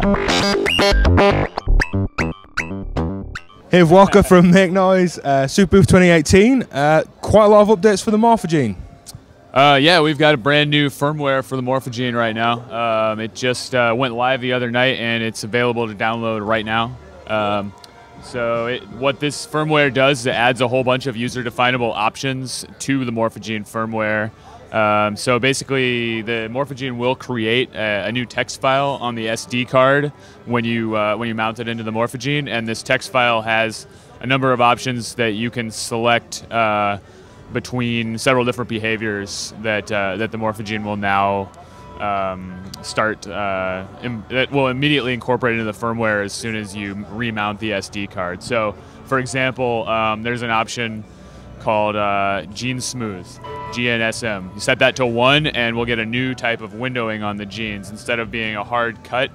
Hey, Walker from Make Noise, Superbooth 2018. Quite a lot of updates for the Morphagene. Yeah, we've got a brand new firmware for the Morphagene right now. It just went live the other night, and it's available to download right now. What this firmware does is it adds a whole bunch of user-definable options to the Morphagene firmware. So basically, the Morphagene will create a new text file on the SD card when you mount it into the Morphagene, and this text file has a number of options that you can select between several different behaviors that the Morphagene will now that will immediately incorporate into the firmware as soon as you remount the SD card. So, for example, there's an option called Gene Smooth, GNSM. You set that to 1 and we'll get a new type of windowing on the genes. Instead of being a hard cut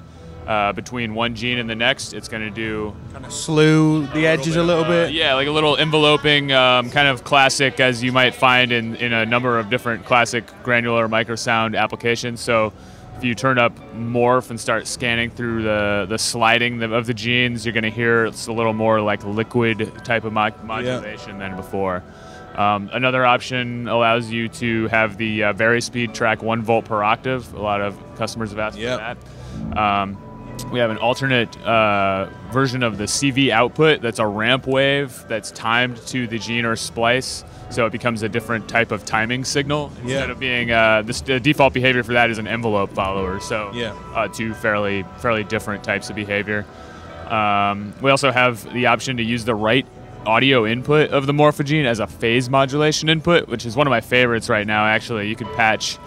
between one gene and the next, it's going to do... kind of slew the edges a little bit? Yeah, like a little enveloping, kind of classic as you might find in a number of different classic granular microsound applications. So if you turn up Morph and start scanning through the sliding of the genes, you're going to hear it's a little more like liquid type of modulation than before. Another option allows you to have the Varispeed track 1 volt per octave. A lot of customers have asked for that. We have an alternate version of the CV output that's a ramp wave that's timed to the gene or splice, so it becomes a different type of timing signal instead of being the default behavior for that is an envelope follower. So two fairly different types of behavior. We also have the option to use the right audio input of the Morphagene as a phase modulation input, which is one of my favorites right now. Actually, you could patch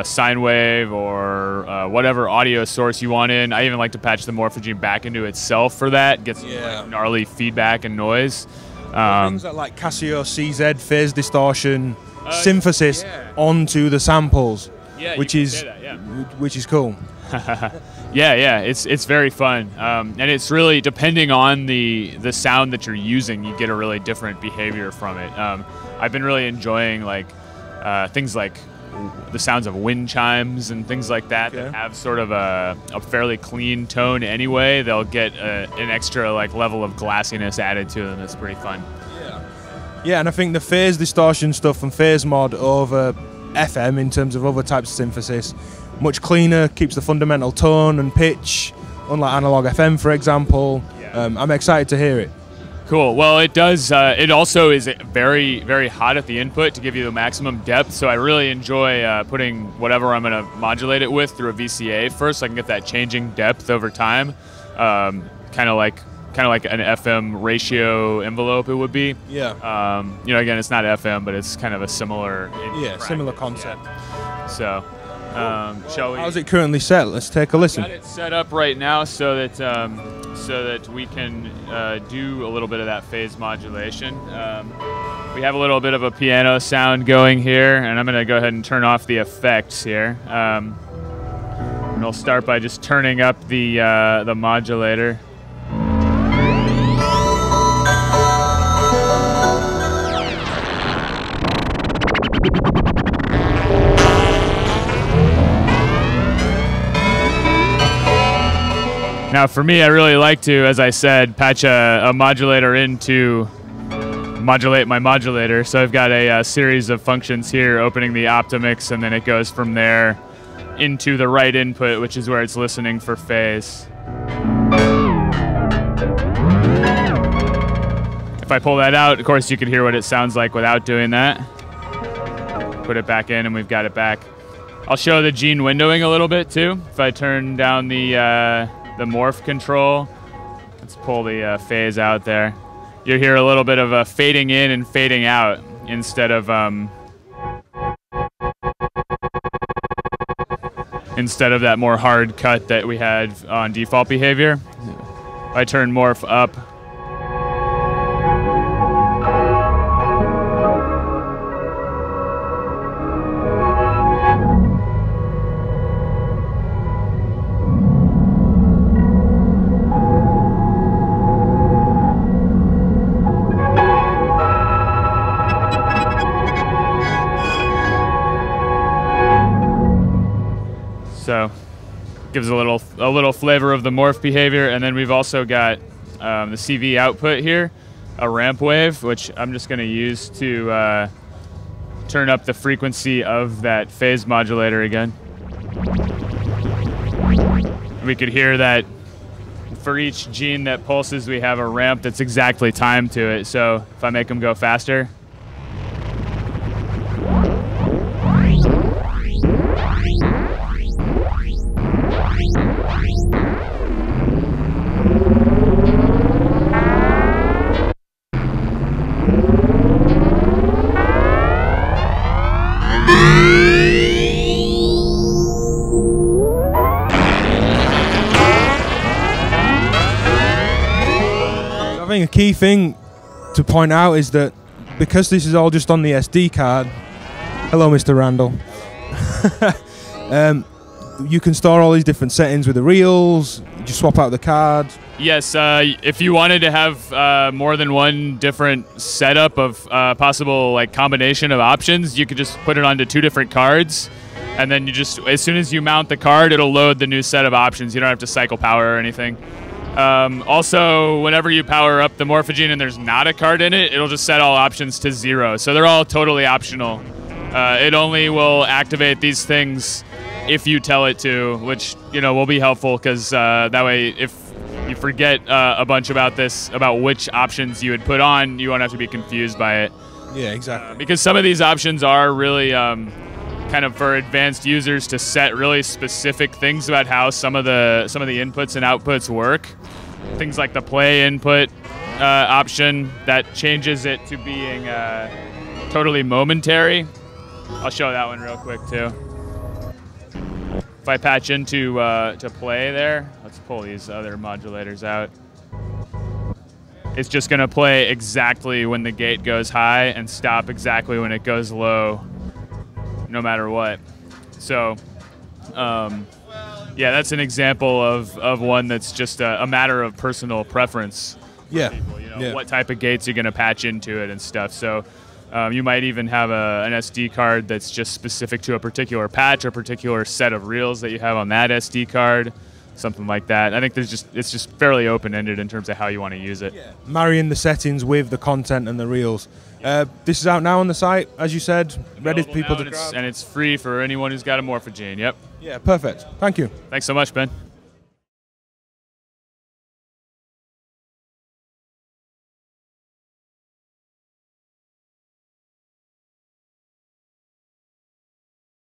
sine wave or whatever audio source you want in. I even like to patch the Morphagene back into itself for that. Get some like, gnarly feedback and noise. Things like Casio CZ phase distortion synthesis onto the samples, which is cool. It's very fun, and it's really depending on the sound that you're using, you get a really different behavior from it. I've been really enjoying like things like the sounds of wind chimes and things like that that have sort of a fairly clean tone anyway. They'll get an extra like level of glassiness added to them. That's pretty fun. Yeah, and I think the phase distortion stuff and phase mod over FM in terms of other types of synthesis, much cleaner, keeps the fundamental tone and pitch, unlike analog FM, for example. I'm excited to hear it. Cool. Well, it does. It also is very, very hot at the input to give you the maximum depth. So I really enjoy putting whatever I'm going to modulate it with through a VCA first, so I can get that changing depth over time, kind of like an FM ratio envelope. It would be. Yeah. You know, again, it's not FM, but it's kind of a similar. Similar concept. Yeah. So. Shall we? How's it currently set? Let's take a listen. Got it set up right now so that we can do a little bit of that phase modulation. We have a little bit of a piano sound going here, and I'm going to go ahead and turn off the effects here. And I'll start by just turning up the modulator. Now for me, I really like to, as I said, patch a modulator in to modulate my modulator. So I've got a series of functions here, opening the Optimix, and then it goes from there into the right input, which is where it's listening for phase. If I pull that out, of course, you can hear what it sounds like without doing that. Put it back in, and we've got it back. I'll show the gene windowing a little bit, too. If I turn down the morph control. Let's pull the phase out there. You'll hear a little bit of a fading in and fading out instead of that more hard cut that we had on default behavior. If I turn morph up, Gives a little flavor of the morph behavior. And then we've also got the CV output here, a ramp wave, which I'm just going to use to turn up the frequency of that phase modulator again. We could hear that for each gene that pulses, we have a ramp that's exactly timed to it. So if I make them go faster. I think a key thing to point out is that because this is all just on the SD card, hello Mr. Randall, you can store all these different settings with the reels, you just swap out the cards. Yes, if you wanted to have more than one different setup of possible like combination of options, you could just put it onto 2 different cards, and then you just, as soon as you mount the card, it'll load the new set of options. You don't have to cycle power or anything. Also, whenever you power up the Morphagene and there's not a card in it, it'll just set all options to 0. So they're all totally optional. It only will activate these things if you tell it to, which, you know, will be helpful because that way if you forget a bunch about this, about which options you would put on, you won't have to be confused by it. Yeah, exactly. Because some of these options are really kind of for advanced users to set really specific things about how some of the inputs and outputs work. Things like the play input option that changes it to being totally momentary. I'll show that one real quick too. If I patch into to play there, let's pull these other modulators out. It's just going to play exactly when the gate goes high and stop exactly when it goes low, no matter what. So, yeah, that's an example of one that's just a matter of personal preference. Yeah. People, you know, what type of gates you're going to patch into it and stuff. So you might even have an SD card that's just specific to a particular patch or particular set of reels that you have on that SD card, something like that. I think it's just fairly open-ended in terms of how you want to use it. Yeah. Marrying the settings with the content and the reels. This is out now on the site, as you said, ready for people to grab. And it's free for anyone who's got a Morphagene. Yep. Yeah, perfect. Thank you. Thanks so much, Ben.